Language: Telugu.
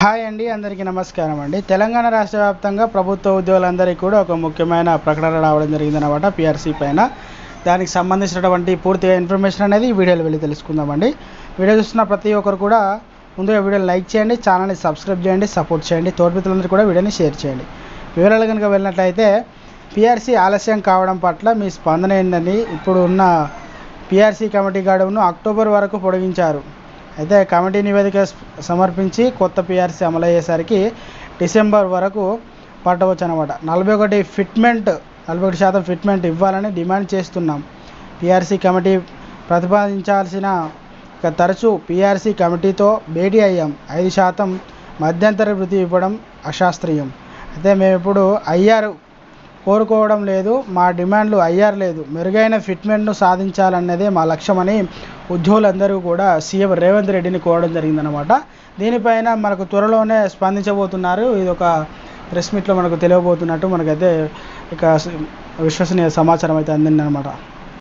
హాయ్ అండి, అందరికీ నమస్కారం అండి. తెలంగాణ రాష్ట్ర వ్యాప్తంగా ప్రభుత్వ ఉద్యోగులందరికీ కూడా ఒక ముఖ్యమైన ప్రకటన రావడం జరిగిందన్నమాట పిఆర్సీ పైన. దానికి సంబంధించినటువంటి పూర్తిగా ఇన్ఫర్మేషన్ అనేది ఈ వీడియోలో వెళ్ళి తెలుసుకుందామండి. వీడియో చూస్తున్న ప్రతి ఒక్కరు కూడా ముందుగా వీడియోని లైక్ చేయండి, ఛానల్ని సబ్స్క్రైబ్ చేయండి, సపోర్ట్ చేయండి, తోటిమిత్రులందరూ కూడా వీడియోని షేర్ చేయండి. వివరాలు కనుక వెళ్ళినట్లయితే పిఆర్సీ ఆలస్యం కావడం పట్ల మీ స్పందన ఏంటని ఇప్పుడు ఉన్న పిఆర్సీ కమిటీ గడువును అక్టోబర్ వరకు పొడిగించారు. అయితే కమిటీ నివేదిక సమర్పించి కొత్త పిఆర్సీ అమలయ్యేసరికి డిసెంబర్ వరకు పట్టవచ్చు అనమాట. 41% ఫిట్మెంట్ ఇవ్వాలని డిమాండ్ చేస్తున్నాం. పిఆర్సీ కమిటీ ప్రతిపాదించాల్సిన తరచూ పిఆర్సీ కమిటీతో భేటీ అయ్యాం. 5% మధ్యంతర వృత్తి ఇవ్వడం అశాస్త్రీయం. అయితే మేము ఇప్పుడు ఐఆర్ కోరుకోవడం లేదు, మా డిమాండ్లు ఐఆర్ లేదు, మెరుగైన ఫిట్మెంట్ను సాధించాలన్నదే మా లక్ష్యమని ఉద్యోగులందరూ కూడా సీఎం రేవంత్ రెడ్డిని కోరడం జరిగిందనమాట. దీనిపైన మనకు త్వరలోనే స్పందించబోతున్నారు. ఇది ఒక ప్రెస్ మీట్లో మనకు తెలియబోతున్నట్టు మనకైతే ఇక విశ్వసనీయ సమాచారం అయితే అందిందనమాట.